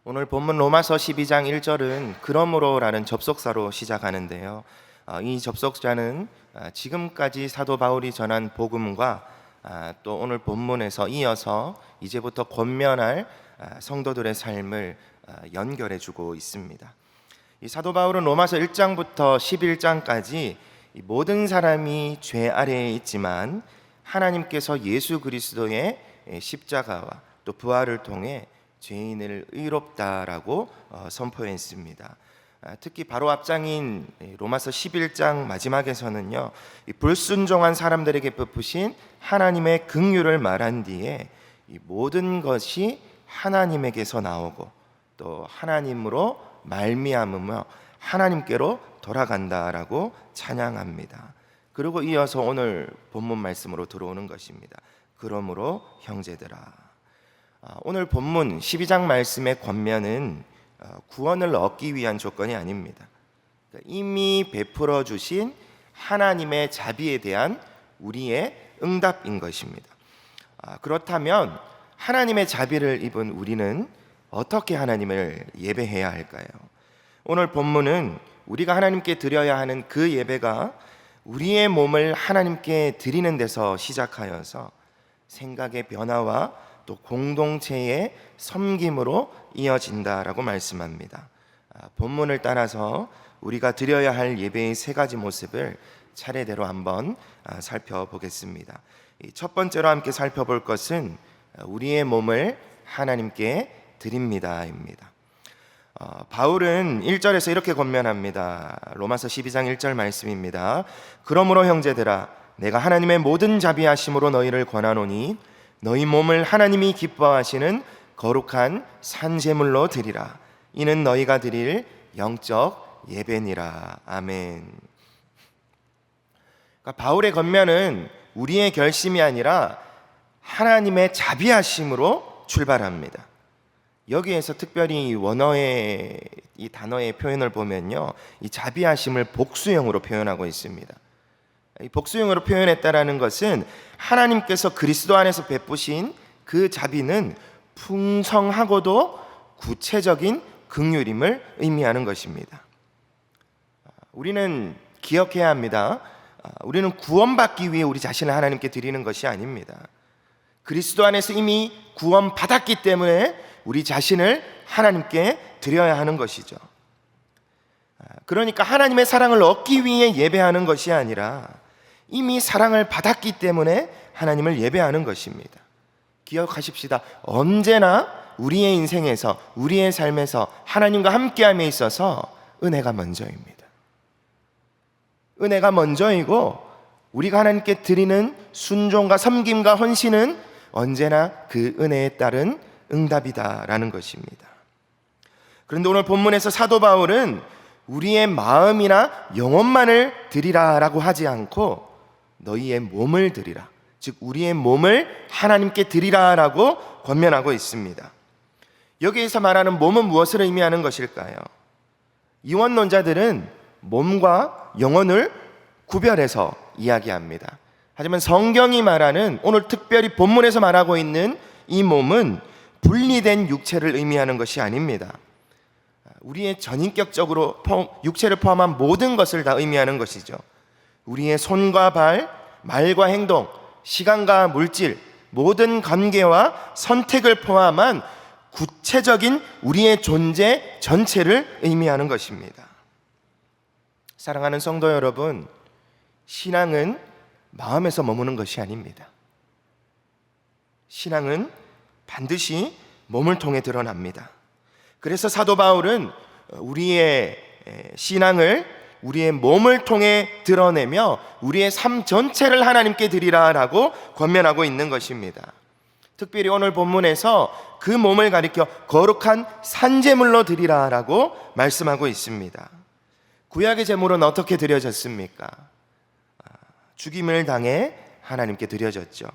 오늘 본문 로마서 12장 1절은 그러므로라는 접속사로 시작하는데요. 이 접속자는 지금까지 사도 바울이 전한 복음과 또 오늘 본문에서 이어서 이제부터 권면할 성도들의 삶을 연결해 주고 있습니다. 이 사도 바울은 로마서 1장부터 11장까지 모든 사람이 죄 아래에 있지만 하나님께서 예수 그리스도의 십자가와 또 부활을 통해 죄인을 의롭다라고 선포했습니다. 특히 바로 앞장인 로마서 11장 마지막에서는요, 불순종한 사람들에게 베푸신 하나님의 긍휼을 말한 뒤에 이 모든 것이 하나님에게서 나오고 또 하나님으로 말미암으며 하나님께로 돌아간다라고 찬양합니다. 그리고 이어서 오늘 본문 말씀으로 들어오는 것입니다. 그러므로 형제들아. 오늘 본문 12장 말씀의 권면은 구원을 얻기 위한 조건이 아닙니다. 이미 베풀어 주신 하나님의 자비에 대한 우리의 응답인 것입니다. 그렇다면 하나님의 자비를 입은 우리는 어떻게 하나님을 예배해야 할까요? 오늘 본문은 우리가 하나님께 드려야 하는 그 예배가 우리의 몸을 하나님께 드리는 데서 시작하여서 생각의 변화와 또 공동체의 섬김으로 이어진다라고 말씀합니다. 본문을 따라서 우리가 드려야 할 예배의 세 가지 모습을 차례대로 한번 살펴보겠습니다. 첫 번째로 함께 살펴볼 것은 우리의 몸을 하나님께 드립니다입니다. 바울은 1절에서 이렇게 권면합니다. 로마서 12장 1절 말씀입니다. 그러므로 형제들아 내가 하나님의 모든 자비하심으로 너희를 권하노니 너희 몸을 하나님이 기뻐하시는 거룩한 산제물로 드리라. 이는 너희가 드릴 영적 예배니라. 아멘. 그러니까 바울의 권면은 우리의 결심이 아니라 하나님의 자비하심으로 출발합니다. 여기에서 특별히 원어의 이 단어의 표현을 보면요, 이 자비하심을 복수형으로 표현하고 있습니다. 이 복수형으로 표현했다라는 것은 하나님께서 그리스도 안에서 베푸신 그 자비는 풍성하고도 구체적인 긍휼임을 의미하는 것입니다. 우리는 기억해야 합니다. 우리는 구원받기 위해 우리 자신을 하나님께 드리는 것이 아닙니다. 그리스도 안에서 이미 구원받았기 때문에 우리 자신을 하나님께 드려야 하는 것이죠. 그러니까 하나님의 사랑을 얻기 위해 예배하는 것이 아니라 이미 사랑을 받았기 때문에 하나님을 예배하는 것입니다. 기억하십시다. 언제나 우리의 인생에서, 우리의 삶에서 하나님과 함께함에 있어서 은혜가 먼저입니다. 은혜가 먼저이고 우리가 하나님께 드리는 순종과 섬김과 헌신은 언제나 그 은혜에 따른 응답이다라는 것입니다. 그런데 오늘 본문에서 사도 바울은 우리의 마음이나 영혼만을 드리라라고 하지 않고 너희의 몸을 드리라, 즉 우리의 몸을 하나님께 드리라라고 권면하고 있습니다. 여기에서 말하는 몸은 무엇을 의미하는 것일까요? 이원론자들은 몸과 영혼을 구별해서 이야기합니다. 하지만 성경이 말하는, 오늘 특별히 본문에서 말하고 있는 이 몸은 분리된 육체를 의미하는 것이 아닙니다. 우리의 전인격적으로 육체를 포함한 모든 것을 다 의미하는 것이죠. 우리의 손과 발, 말과 행동, 시간과 물질, 모든 관계와 선택을 포함한 구체적인 우리의 존재 전체를 의미하는 것입니다. 사랑하는 성도 여러분, 신앙은 마음에서 머무는 것이 아닙니다. 신앙은 반드시 몸을 통해 드러납니다. 그래서 사도 바울은 우리의 신앙을 우리의 몸을 통해 드러내며 우리의 삶 전체를 하나님께 드리라라고 권면하고 있는 것입니다. 특별히 오늘 본문에서 그 몸을 가리켜 거룩한 산제물로 드리라라고 말씀하고 있습니다. 구약의 제물은 어떻게 드려졌습니까? 죽임을 당해 하나님께 드려졌죠.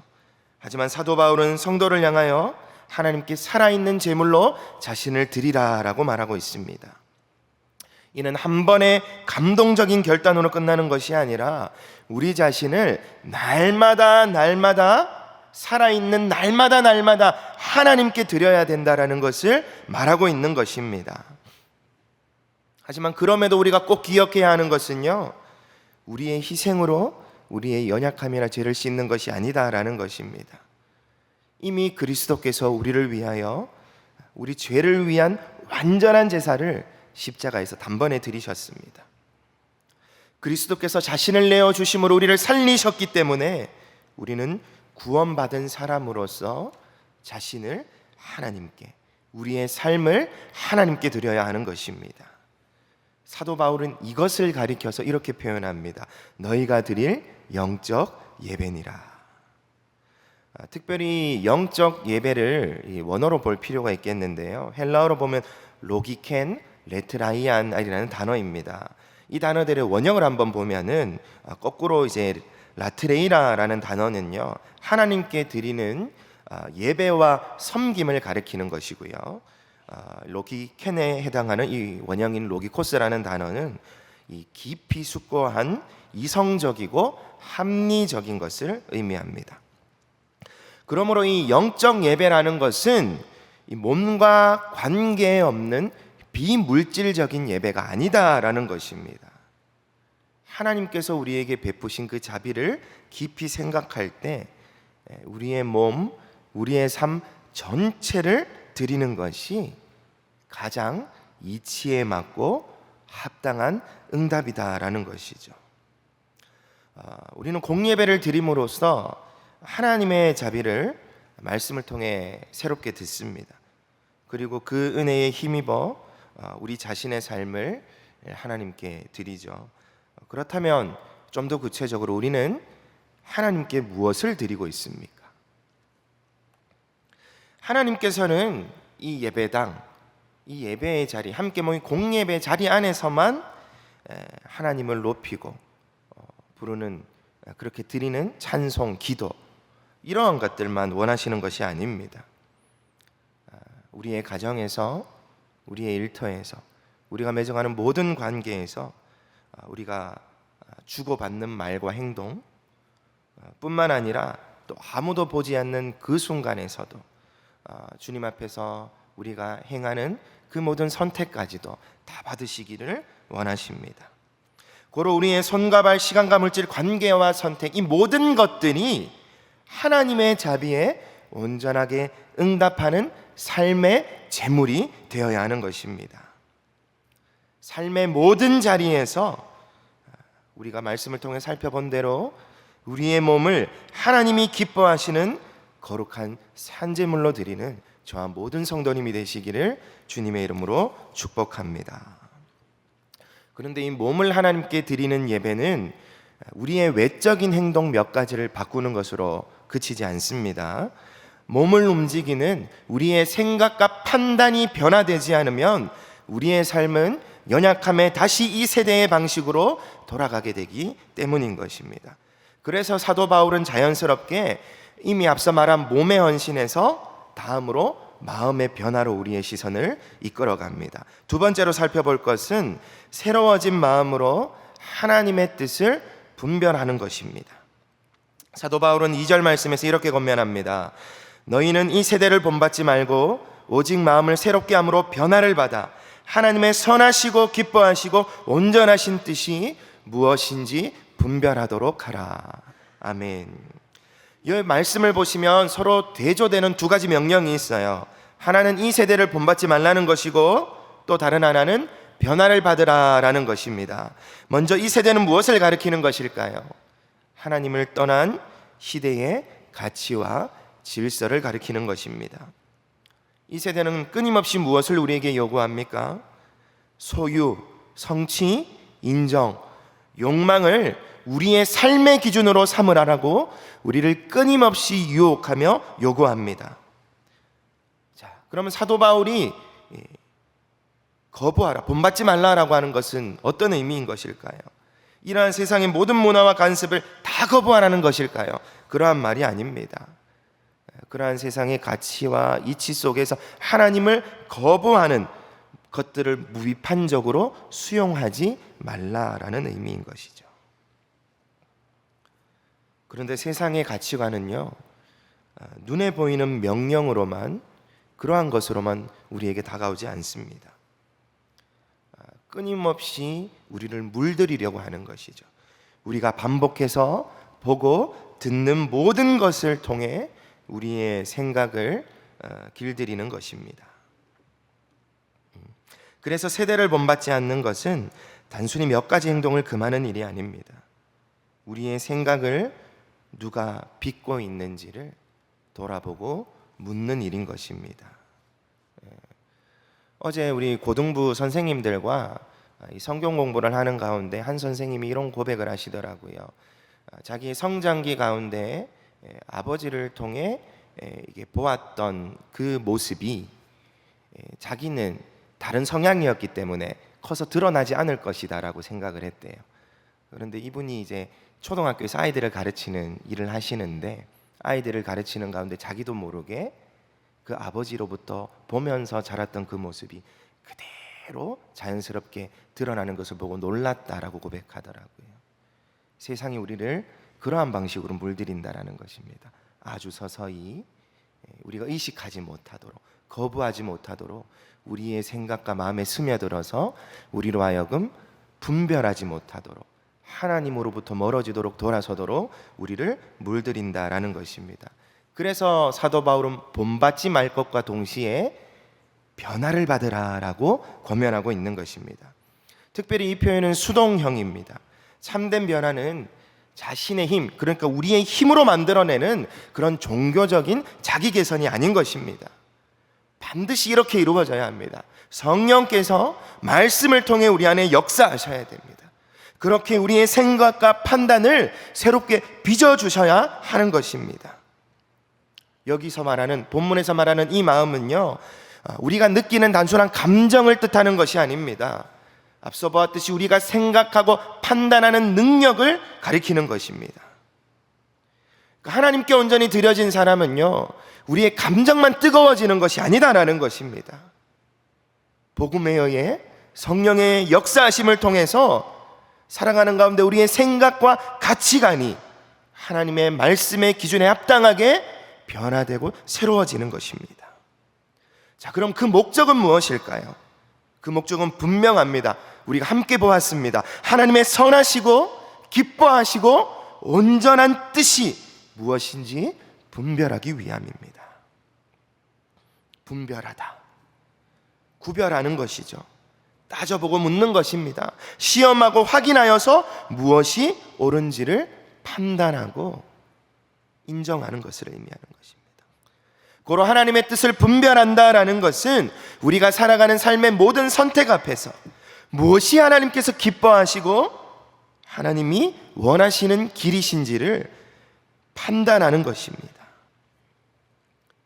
하지만 사도 바울은 성도를 향하여 하나님께 살아있는 제물로 자신을 드리라라고 말하고 있습니다. 이는 한 번의 감동적인 결단으로 끝나는 것이 아니라 우리 자신을 날마다 살아있는 날마다 날마다 하나님께 드려야 된다라는 것을 말하고 있는 것입니다. 하지만 그럼에도 우리가 꼭 기억해야 하는 것은요, 우리의 희생으로 우리의 연약함이나 죄를 씻는 것이 아니다라는 것입니다. 이미 그리스도께서 우리를 위하여 우리 죄를 위한 완전한 제사를 십자가에서 단번에 드리셨습니다. 그리스도께서 자신을 내어주심으로 우리를 살리셨기 때문에 우리는 구원받은 사람으로서 자신을 하나님께, 우리의 삶을 하나님께 드려야 하는 것입니다. 사도 바울은 이것을 가리켜서 이렇게 표현합니다. 너희가 드릴 영적 예배니라. 특별히 영적 예배를 원어로 볼 필요가 있겠는데요, 헬라어로 보면 로기켄 레트라이안이라는 단어입니다. 이 단어들의 원형을 한번 보면은 거꾸로 이제 라트레이라라는 단어는요, 하나님께 드리는 예배와 섬김을 가리키는 것이고요, 로기켄에 해당하는 이 원형인 로기코스라는 단어는 이 깊이 숙고한 이성적이고 합리적인 것을 의미합니다. 그러므로 이 영적 예배라는 것은 이 몸과 관계없는 비물질적인 예배가 아니다라는 것입니다. 하나님께서 우리에게 베푸신 그 자비를 깊이 생각할 때 우리의 몸, 우리의 삶 전체를 드리는 것이 가장 이치에 맞고 합당한 응답이다라는 것이죠. 우리는 공예배를 드림으로써 하나님의 자비를 말씀을 통해 새롭게 듣습니다. 그리고 그 은혜에 힘입어 우리 자신의 삶을 하나님께 드리죠. 그렇다면 좀 더 구체적으로 우리는 하나님께 무엇을 드리고 있습니까? 하나님께서는 이 예배당, 이 예배의 자리, 함께 모인 공예배 자리 안에서만 하나님을 높이고 부르는, 그렇게 드리는 찬송, 기도, 이러한 것들만 원하시는 것이 아닙니다. 우리의 가정에서, 우리의 일터에서, 우리가 맺어가는 모든 관계에서 우리가 주고받는 말과 행동 뿐만 아니라 또 아무도 보지 않는 그 순간에서도 주님 앞에서 우리가 행하는 그 모든 선택까지도 다 받으시기를 원하십니다. 고로 우리의 손과 발, 시간과 물질, 관계와 선택, 이 모든 것들이 하나님의 자비에 온전하게 응답하는 삶의 제물이 되어야 하는 것입니다. 삶의 모든 자리에서 우리가 말씀을 통해 살펴본 대로 우리의 몸을 하나님이 기뻐하시는 거룩한 산제물로 드리는 저와 모든 성도님이 되시기를 주님의 이름으로 축복합니다. 그런데 이 몸을 하나님께 드리는 예배는 우리의 외적인 행동 몇 가지를 바꾸는 것으로 그치지 않습니다. 몸을 움직이는 우리의 생각과 판단이 변화되지 않으면 우리의 삶은 연약함에 다시 이 세대의 방식으로 돌아가게 되기 때문인 것입니다. 그래서 사도 바울은 자연스럽게 이미 앞서 말한 몸의 헌신에서 다음으로 마음의 변화로 우리의 시선을 이끌어갑니다. 두 번째로 살펴볼 것은 새로워진 마음으로 하나님의 뜻을 분별하는 것입니다. 사도 바울은 2절 말씀에서 이렇게 권면합니다. 너희는 이 세대를 본받지 말고 오직 마음을 새롭게 함으로 변화를 받아 하나님의 선하시고 기뻐하시고 온전하신 뜻이 무엇인지 분별하도록 하라. 아멘. 이 말씀을 보시면 서로 대조되는 두 가지 명령이 있어요. 하나는 이 세대를 본받지 말라는 것이고 또 다른 하나는 변화를 받으라라는 것입니다. 먼저 이 세대는 무엇을 가리키는 것일까요? 하나님을 떠난 시대의 가치와 질서를 가리키는 것입니다. 이 세대는 끊임없이 무엇을 우리에게 요구합니까? 소유, 성취, 인정, 욕망을 우리의 삶의 기준으로 삼으라고 우리를 끊임없이 유혹하며 요구합니다. 자, 그러면 사도 바울이 거부하라, 본받지 말라라고 하는 것은 어떤 의미인 것일까요? 이러한 세상의 모든 문화와 관습을 다 거부하라는 것일까요? 그러한 말이 아닙니다. 그러한 세상의 가치와 이치 속에서 하나님을 거부하는 것들을 무비판적으로 수용하지 말라라는 의미인 것이죠. 그런데 세상의 가치관은요, 눈에 보이는 명령으로만, 그러한 것으로만 우리에게 다가오지 않습니다. 끊임없이 우리를 물들이려고 하는 것이죠. 우리가 반복해서 보고 듣는 모든 것을 통해 우리의 생각을 길들이는 것입니다. 그래서 세대를 본받지 않는 것은 단순히 몇 가지 행동을 금하는 일이 아닙니다. 우리의 생각을 누가 빚고 있는지를 돌아보고 묻는 일인 것입니다. 어제 우리 고등부 선생님들과 이 성경 공부를 하는 가운데 한 선생님이 이런 고백을 하시더라고요. 자기 성장기 가운데 아버지를 통해 이게 보았던 그 모습이 자기는 다른 성향이었기 때문에 커서 드러나지 않을 것이다라고 생각을 했대요. 그런데 이분이 이제 초등학교에서 아이들을 가르치는 일을 하시는데, 아이들을 가르치는 가운데 자기도 모르게 그 아버지로부터 보면서 자랐던 그 모습이 그대로 자연스럽게 드러나는 것을 보고 놀랐다라고 고백하더라고요. 세상이 우리를 그러한 방식으로 물들인다라는 것입니다. 아주 서서히 우리가 의식하지 못하도록, 거부하지 못하도록 우리의 생각과 마음에 스며들어서 우리로 하여금 분별하지 못하도록, 하나님으로부터 멀어지도록 돌아서도록 우리를 물들인다라는 것입니다. 그래서 사도 바울은 본받지 말 것과 동시에 변화를 받으라라고 권면하고 있는 것입니다. 특별히 이 표현은 수동형입니다. 참된 변화는 자신의 힘, 그러니까 우리의 힘으로 만들어내는 그런 종교적인 자기 개선이 아닌 것입니다. 반드시 이렇게 이루어져야 합니다. 성령께서 말씀을 통해 우리 안에 역사하셔야 됩니다. 그렇게 우리의 생각과 판단을 새롭게 빚어주셔야 하는 것입니다. 여기서 말하는, 본문에서 말하는 이 마음은요, 우리가 느끼는 단순한 감정을 뜻하는 것이 아닙니다. 앞서 보았듯이 우리가 생각하고 판단하는 능력을 가리키는 것입니다. 하나님께 온전히 드려진 사람은요, 우리의 감정만 뜨거워지는 것이 아니다라는 것입니다. 복음에 의해 성령의 역사하심을 통해서 살아가는 가운데 우리의 생각과 가치관이 하나님의 말씀의 기준에 합당하게 변화되고 새로워지는 것입니다. 자, 그럼 그 목적은 무엇일까요? 그 목적은 분명합니다. 우리가 함께 보았습니다. 하나님의 선하시고 기뻐하시고 온전한 뜻이 무엇인지 분별하기 위함입니다. 분별하다, 구별하는 것이죠. 따져보고 묻는 것입니다. 시험하고 확인하여서 무엇이 옳은지를 판단하고 인정하는 것을 의미하는 것입니다. 고로 하나님의 뜻을 분별한다라는 것은 우리가 살아가는 삶의 모든 선택 앞에서 무엇이 하나님께서 기뻐하시고 하나님이 원하시는 길이신지를 판단하는 것입니다.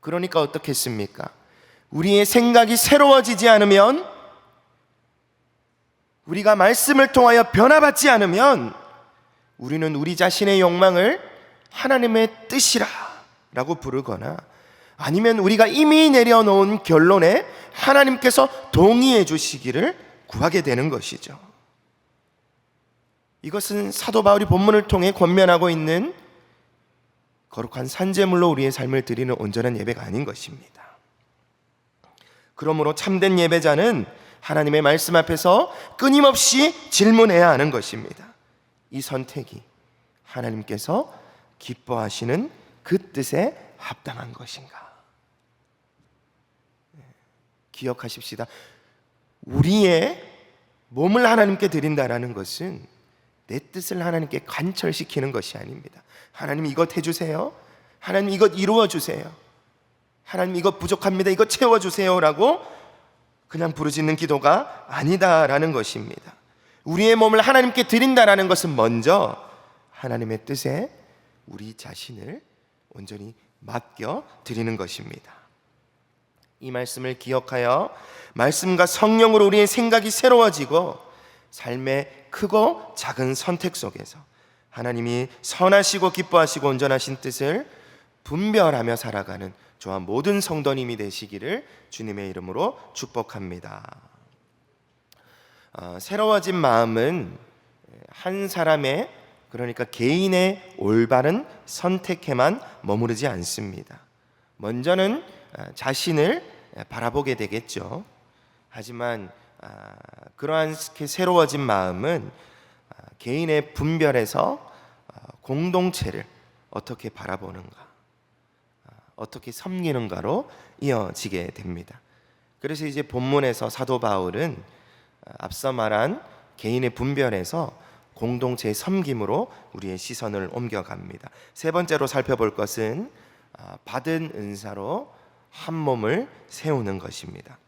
그러니까 어떻겠습니까? 우리의 생각이 새로워지지 않으면, 우리가 말씀을 통하여 변화받지 않으면 우리는 우리 자신의 욕망을 하나님의 뜻이라 라고 부르거나, 아니면 우리가 이미 내려놓은 결론에 하나님께서 동의해 주시기를 구하게 되는 것이죠. 이것은 사도 바울이 본문을 통해 권면하고 있는 거룩한 산제물로 우리의 삶을 드리는 온전한 예배가 아닌 것입니다. 그러므로 참된 예배자는 하나님의 말씀 앞에서 끊임없이 질문해야 하는 것입니다. 이 선택이 하나님께서 기뻐하시는 그 뜻에 합당한 것인가? 기억하십시다. 우리의 몸을 하나님께 드린다라는 것은 내 뜻을 하나님께 관철시키는 것이 아닙니다. 하나님 이것 해주세요, 하나님 이것 이루어주세요, 하나님 이것 부족합니다, 이것 채워주세요 라고 그냥 부르짖는 기도가 아니다라는 것입니다. 우리의 몸을 하나님께 드린다라는 것은 먼저 하나님의 뜻에 우리 자신을 온전히 맡겨 드리는 것입니다. 이 말씀을 기억하여 말씀과 성령으로 우리의 생각이 새로워지고 삶의 크고 작은 선택 속에서 하나님이 선하시고 기뻐하시고 온전하신 뜻을 분별하며 살아가는 저와 모든 성도님이 되시기를 주님의 이름으로 축복합니다. 새로워진 마음은 한 사람의 그러니까 개인의 올바른 선택에만 머무르지 않습니다. 먼저는 자신을 바라보게 되겠죠. 하지만 그러한 새로워진 마음은 개인의 분별에서 공동체를 어떻게 바라보는가, 어떻게 섬기는가로 이어지게 됩니다. 그래서 이제 본문에서 사도 바울은 앞서 말한 개인의 분별에서 공동체의 섬김으로 우리의 시선을 옮겨갑니다. 세 번째로 살펴볼 것은 받은 은사로 한 몸을 세우는 것입니다.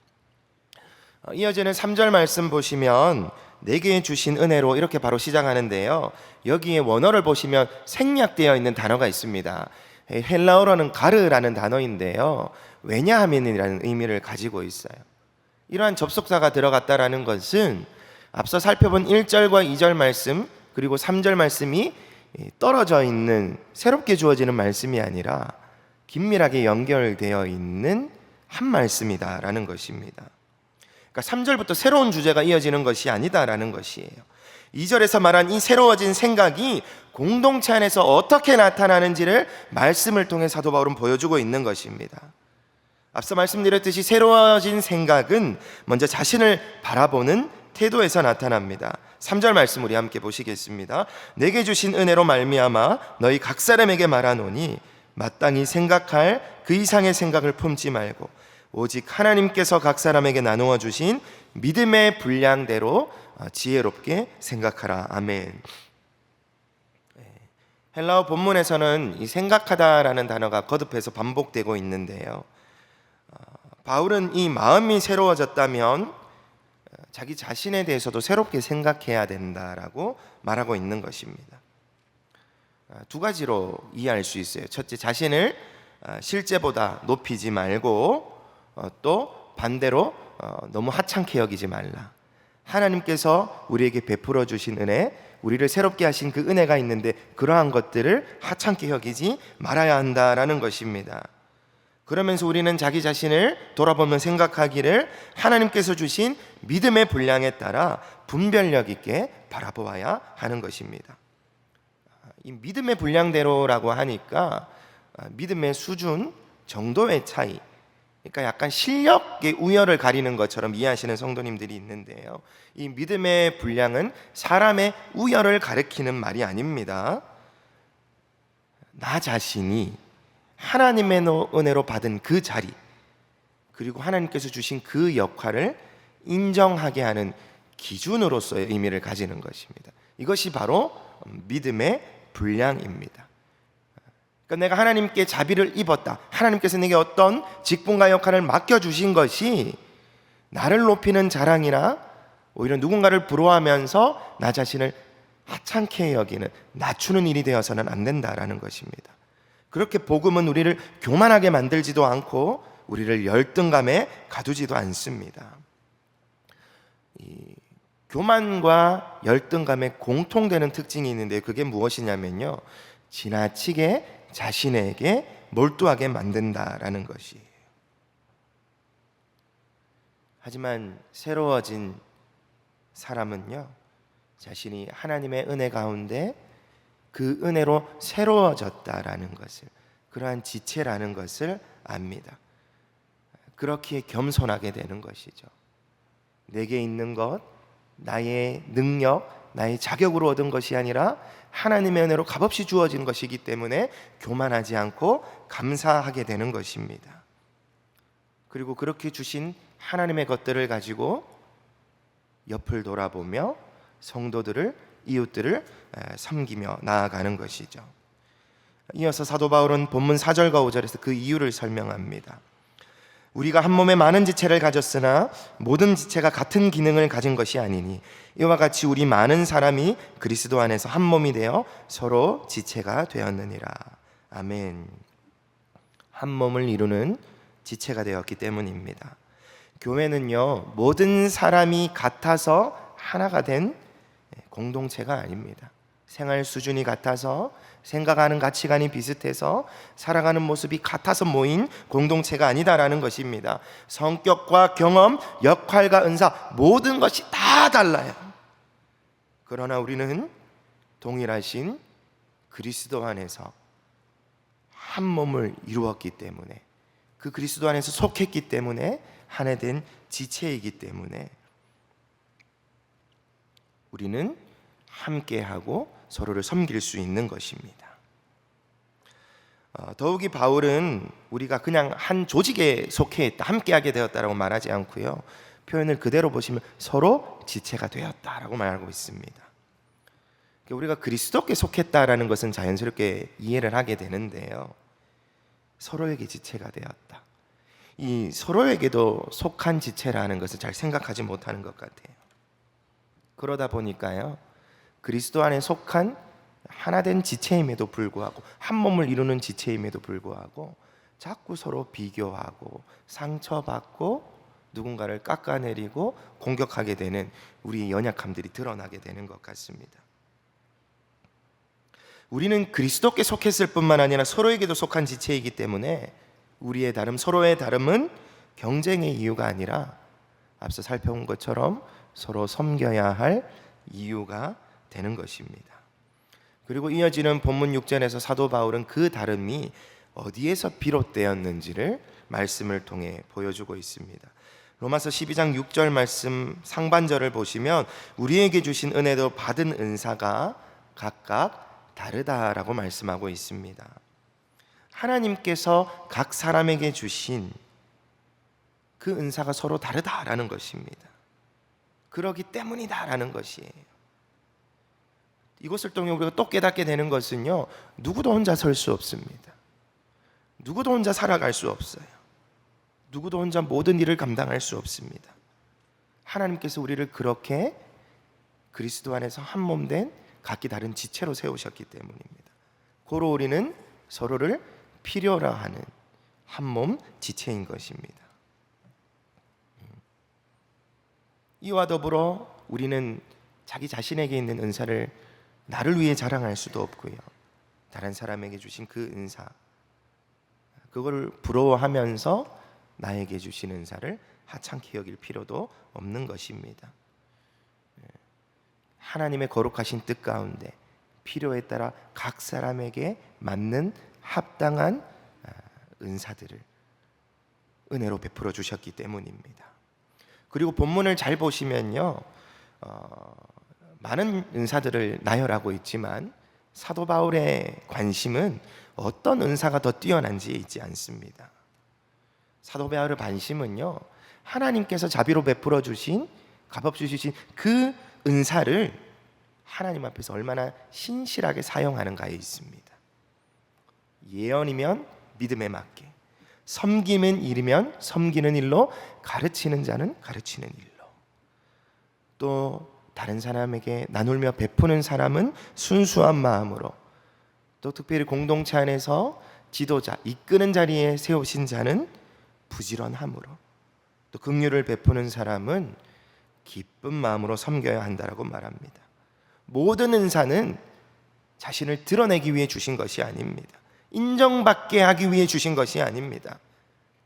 이어지는 3절 말씀 보시면 내게 주신 은혜로 이렇게 바로 시작하는데요. 여기에 원어를 보시면 생략되어 있는 단어가 있습니다. 헬라어로는 가르라는 단어인데요. 왜냐하면이라는 의미를 가지고 있어요. 이러한 접속사가 들어갔다라는 것은 앞서 살펴본 1절과 2절 말씀 그리고 3절 말씀이 떨어져 있는 새롭게 주어지는 말씀이 아니라 긴밀하게 연결되어 있는 한 말씀이다라는 것입니다. 그러니까 3절부터 새로운 주제가 이어지는 것이 아니다라는 것이에요. 2절에서 말한 이 새로워진 생각이 공동체 안에서 어떻게 나타나는지를 말씀을 통해 사도 바울은 보여주고 있는 것입니다. 앞서 말씀드렸듯이 새로워진 생각은 먼저 자신을 바라보는 태도에서 나타납니다. 3절 말씀 우리 함께 보시겠습니다. 내게 주신 은혜로 말미암아 너희 각 사람에게 말하노니 마땅히 생각할 그 이상의 생각을 품지 말고 오직 하나님께서 각 사람에게 나누어 주신 믿음의 분량대로 지혜롭게 생각하라. 아멘. 헬라어 본문에서는 이 생각하다라는 단어가 거듭해서 반복되고 있는데요. 바울은 이 마음이 새로워졌다면 자기 자신에 대해서도 새롭게 생각해야 된다라고 말하고 있는 것입니다. 두 가지로 이해할 수 있어요. 첫째, 자신을 실제보다 높이지 말고 또 반대로 너무 하찮게 여기지 말라. 하나님께서 우리에게 베풀어 주신 은혜, 우리를 새롭게 하신 그 은혜가 있는데 그러한 것들을 하찮게 여기지 말아야 한다라는 것입니다. 그러면서 우리는 자기 자신을 돌아보며 생각하기를 하나님께서 주신 믿음의 분량에 따라 분별력 있게 바라보아야 하는 것입니다. 이 믿음의 분량대로라고 하니까 믿음의 수준, 정도의 차이, 그러니까 약간 실력의 우열을 가리는 것처럼 이해하시는 성도님들이 있는데요. 이 믿음의 분량은 사람의 우열을 가리키는 말이 아닙니다. 나 자신이 하나님의 은혜로 받은 그 자리, 그리고 하나님께서 주신 그 역할을 인정하게 하는 기준으로서의 의미를 가지는 것입니다. 이것이 바로 믿음의 분량입니다. 그러니까 내가 하나님께 자비를 입었다, 하나님께서 내게 어떤 직분과 역할을 맡겨주신 것이 나를 높이는 자랑이나 오히려 누군가를 부러워하면서 나 자신을 하찮게 여기는, 낮추는 일이 되어서는 안 된다라는 것입니다. 그렇게 복음은 우리를 교만하게 만들지도 않고 우리를 열등감에 가두지도 않습니다. 이 교만과 열등감에 공통되는 특징이 있는데 그게 무엇이냐면요, 지나치게 자신에게 몰두하게 만든다라는 것이에요. 하지만 새로워진 사람은요, 자신이 하나님의 은혜 가운데 그 은혜로 새로워졌다라는 것을, 그러한 지체라는 것을 압니다. 그렇게 겸손하게 되는 것이죠. 내게 있는 것, 나의 능력, 나의 자격으로 얻은 것이 아니라 하나님의 은혜로 값없이 주어진 것이기 때문에 교만하지 않고 감사하게 되는 것입니다. 그리고 그렇게 주신 하나님의 것들을 가지고 옆을 돌아보며 성도들을, 이웃들을 섬기며 나아가는 것이죠. 이어서 사도 바울은 본문 4절과 5절에서 그 이유를 설명합니다. 우리가 한 몸에 많은 지체를 가졌으나 모든 지체가 같은 기능을 가진 것이 아니니 이와 같이 우리 많은 사람이 그리스도 안에서 한 몸이 되어 서로 지체가 되었느니라. 아멘. 한 몸을 이루는 지체가 되었기 때문입니다. 교회는요, 모든 사람이 같아서 하나가 된 공동체가 아닙니다. 생활 수준이 같아서, 생각하는 가치관이 비슷해서, 살아가는 모습이 같아서 모인 공동체가 아니다라는 것입니다. 성격과 경험, 역할과 은사, 모든 것이 다 달라요. 그러나 우리는 동일하신 그리스도 안에서 한 몸을 이루었기 때문에, 그 그리스도 안에서 속했기 때문에 하나 된 지체이기 때문에 우리는 함께하고 서로를 섬길 수 있는 것입니다. 더욱이 바울은 우리가 그냥 한 조직에 속해 있다, 함께하게 되었다라고 말하지 않고요, 표현을 그대로 보시면 서로 지체가 되었다라고 말하고 있습니다. 우리가 그리스도께 속했다라는 것은 자연스럽게 이해를 하게 되는데요, 서로에게 지체가 되었다, 이 서로에게도 속한 지체라는 것을 잘 생각하지 못하는 것 같아요. 그러다 보니까요, 그리스도 안에 속한 하나된 지체임에도 불구하고, 한 몸을 이루는 지체임에도 불구하고 자꾸 서로 비교하고 상처받고 누군가를 깎아내리고 공격하게 되는 우리의 연약함들이 드러나게 되는 것 같습니다. 우리는 그리스도께 속했을 뿐만 아니라 서로에게도 속한 지체이기 때문에 우리의 다름, 서로의 다름은 경쟁의 이유가 아니라 앞서 살펴본 것처럼 서로 섬겨야 할 이유가 되는 것입니다. 그리고 이어지는 본문 6절에서 사도 바울은 그 다름이 어디에서 비롯되었는지를 말씀을 통해 보여주고 있습니다. 로마서 12장 6절 말씀 상반절을 보시면 우리에게 주신 은혜도 받은 은사가 각각 다르다라고 말씀하고 있습니다. 하나님께서 각 사람에게 주신 그 은사가 서로 다르다라는 것입니다. 그러기 때문이다라는 것이에요. 이것을 통해 우리가 또 깨닫게 되는 것은요, 누구도 혼자 설 수 없습니다. 누구도 혼자 살아갈 수 없어요. 누구도 혼자 모든 일을 감당할 수 없습니다. 하나님께서 우리를 그렇게 그리스도 안에서 한 몸 된 각기 다른 지체로 세우셨기 때문입니다. 고로 우리는 서로를 필요로 하는 한 몸 지체인 것입니다. 이와 더불어 우리는 자기 자신에게 있는 은사를 나를 위해 자랑할 수도 없고요, 다른 사람에게 주신 그 은사, 그걸 부러워하면서 나에게 주신 은사를 하찮게 여길 필요도 없는 것입니다. 하나님의 거룩하신 뜻 가운데 필요에 따라 각 사람에게 맞는 합당한 은사들을 은혜로 베풀어 주셨기 때문입니다. 그리고 본문을 잘 보시면요, 많은 은사들을 나열하고 있지만 사도 바울의 관심은 어떤 은사가 더 뛰어난지에 있지 않습니다. 사도 바울의 관심은요, 하나님께서 자비로 베풀어 주신, 값없이 주신 그 은사를 하나님 앞에서 얼마나 신실하게 사용하는가에 있습니다. 예언이면 믿음에 맞게, 섬기는 일이면 섬기는 일로, 가르치는 자는 가르치는 일로, 또 다른 사람에게 나누며 베푸는 사람은 순수한 마음으로, 또 특별히 공동체 안에서 지도자, 이끄는 자리에 세우신 자는 부지런함으로, 또 긍휼을 베푸는 사람은 기쁜 마음으로 섬겨야 한다라고 말합니다. 모든 은사는 자신을 드러내기 위해 주신 것이 아닙니다. 인정받게 하기 위해 주신 것이 아닙니다.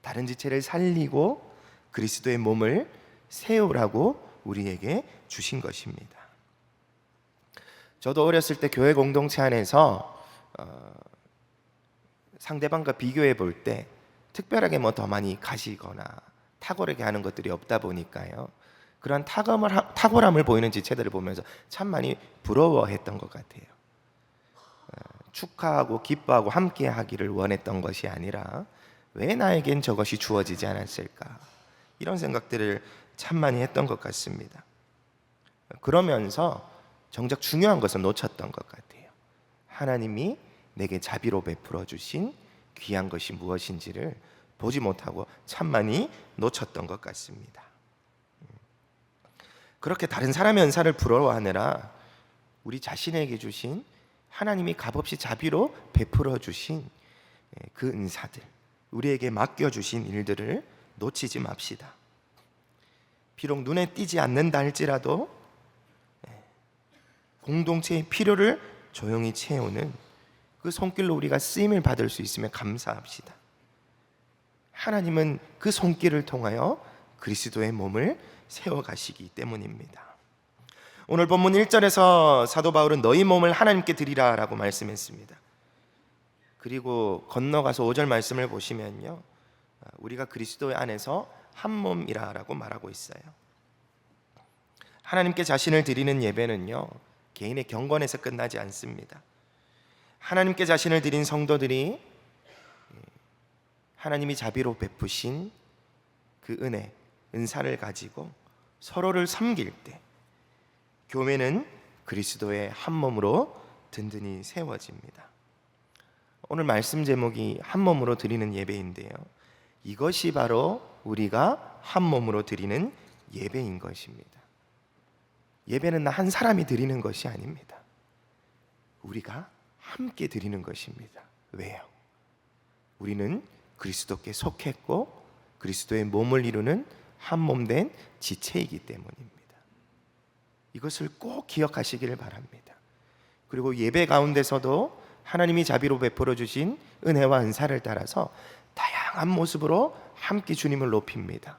다른 지체를 살리고 그리스도의 몸을 세우라고 우리에게 주신 것입니다. 저도 어렸을 때 교회 공동체 안에서 상대방과 비교해 볼 때 특별하게 뭐 더 많이 가시거나 탁월하게 하는 것들이 없다 보니까요, 그런 탁월함을 보이는 지체들을 보면서 참 많이 부러워했던 것 같아요. 축하하고 기뻐하고 함께 하기를 원했던 것이 아니라 왜 나에겐 저것이 주어지지 않았을까, 이런 생각들을 참 많이 했던 것 같습니다. 그러면서 정작 중요한 것을 놓쳤던 것 같아요. 하나님이 내게 자비로 베풀어 주신 귀한 것이 무엇인지를 보지 못하고 참 많이 놓쳤던 것 같습니다. 그렇게 다른 사람의 은사를 부러워하느라 우리 자신에게 주신, 하나님이 값없이 자비로 베풀어 주신 그 은사들, 우리에게 맡겨주신 일들을 놓치지 맙시다. 비록 눈에 띄지 않는다 할지라도 공동체의 필요를 조용히 채우는 그 손길로 우리가 쓰임을 받을 수 있으면 감사합시다. 하나님은 그 손길을 통하여 그리스도의 몸을 세워가시기 때문입니다. 오늘 본문 1절에서 사도 바울은 너희 몸을 하나님께 드리라 라고 말씀했습니다. 그리고 건너가서 5절 말씀을 보시면요, 우리가 그리스도 안에서 한 몸이라 라고 말하고 있어요. 하나님께 자신을 드리는 예배는요, 개인의 경건에서 끝나지 않습니다. 하나님께 자신을 드린 성도들이 하나님이 자비로 베푸신 그 은사를 가지고 서로를 섬길 때 교회는 그리스도의 한 몸으로 든든히 세워집니다. 오늘 말씀 제목이 한 몸으로 드리는 예배인데요, 이것이 바로 우리가 한 몸으로 드리는 예배인 것입니다. 예배는 한 사람이 드리는 것이 아닙니다. 우리가 함께 드리는 것입니다. 왜요? 우리는 그리스도께 속했고 그리스도의 몸을 이루는 한 몸 된 지체이기 때문입니다. 이것을 꼭 기억하시기를 바랍니다. 그리고 예배 가운데서도 하나님이 자비로 베풀어 주신 은혜와 은사를 따라서 다양한 모습으로 함께 주님을 높입니다.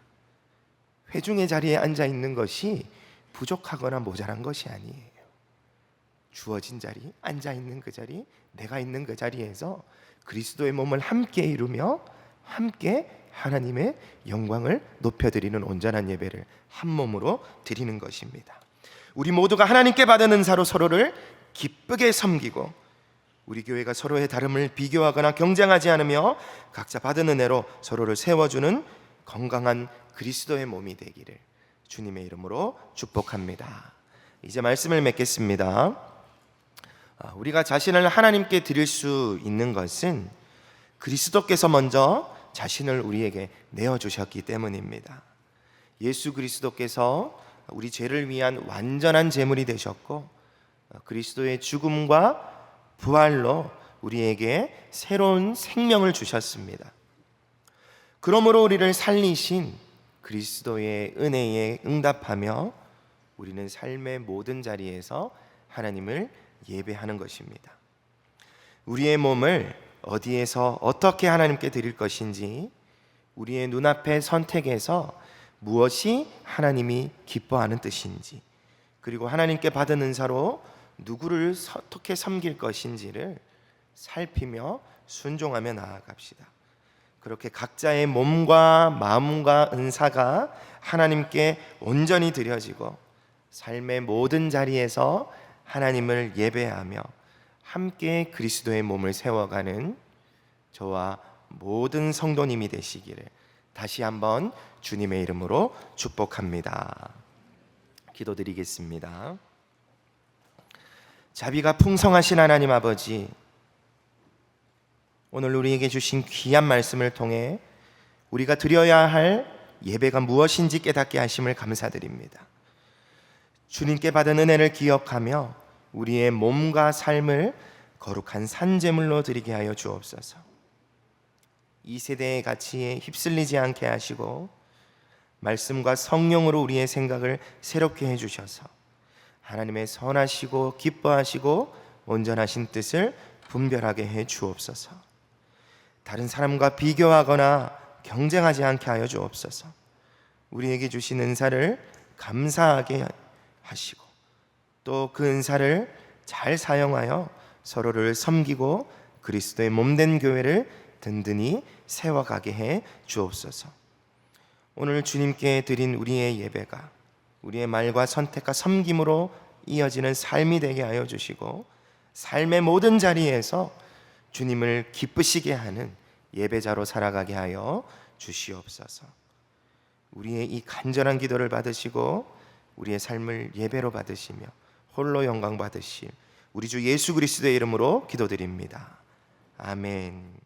회중의 자리에 앉아 있는 것이 부족하거나 모자란 것이 아니에요. 주어진 자리, 앉아 있는 그 자리, 내가 있는 그 자리에서 그리스도의 몸을 함께 이루며 함께 하나님의 영광을 높여드리는 온전한 예배를 한 몸으로 드리는 것입니다. 우리 모두가 하나님께 받은 은사로 서로를 기쁘게 섬기고 우리 교회가 서로의 다름을 비교하거나 경쟁하지 않으며 각자 받은 은혜로 서로를 세워주는 건강한 그리스도의 몸이 되기를 주님의 이름으로 축복합니다. 이제 말씀을 맺겠습니다. 우리가 자신을 하나님께 드릴 수 있는 것은 그리스도께서 먼저 자신을 우리에게 내어주셨기 때문입니다. 예수 그리스도께서 우리 죄를 위한 완전한 제물이 되셨고 그리스도의 죽음과 부활로 우리에게 새로운 생명을 주셨습니다. 그러므로 우리를 살리신 그리스도의 은혜에 응답하며 우리는 삶의 모든 자리에서 하나님을 예배하는 것입니다. 우리의 몸을 어디에서 어떻게 하나님께 드릴 것인지, 우리의 눈앞의 선택에서 무엇이 하나님이 기뻐하는 뜻인지, 그리고 하나님께 받은 은사로 누구를 어떻게 섬길 것인지를 살피며 순종하며 나아갑시다. 그렇게 각자의 몸과 마음과 은사가 하나님께 온전히 드려지고 삶의 모든 자리에서 하나님을 예배하며 함께 그리스도의 몸을 세워가는 저와 모든 성도님이 되시기를 다시 한번 주님의 이름으로 축복합니다. 기도드리겠습니다. 자비가 풍성하신 하나님 아버지, 오늘 우리에게 주신 귀한 말씀을 통해 우리가 드려야 할 예배가 무엇인지 깨닫게 하심을 감사드립니다. 주님께 받은 은혜를 기억하며 우리의 몸과 삶을 거룩한 산제물로 드리게 하여 주옵소서. 이 세대의 가치에 휩쓸리지 않게 하시고 말씀과 성령으로 우리의 생각을 새롭게 해주셔서 하나님의 선하시고 기뻐하시고 온전하신 뜻을 분별하게 해 주옵소서. 다른 사람과 비교하거나 경쟁하지 않게 하여 주옵소서. 우리에게 주신 은사를 감사하게 하시고 또 그 은사를 잘 사용하여 서로를 섬기고 그리스도의 몸된 교회를 든든히 세워가게 해 주옵소서. 오늘 주님께 드린 우리의 예배가 우리의 말과 선택과 섬김으로 이어지는 삶이 되게 하여 주시고 삶의 모든 자리에서 주님을 기쁘시게 하는 예배자로 살아가게 하여 주시옵소서. 우리의 이 간절한 기도를 받으시고 우리의 삶을 예배로 받으시며 홀로 영광 받으실 우리 주 예수 그리스도의 이름으로 기도드립니다. 아멘.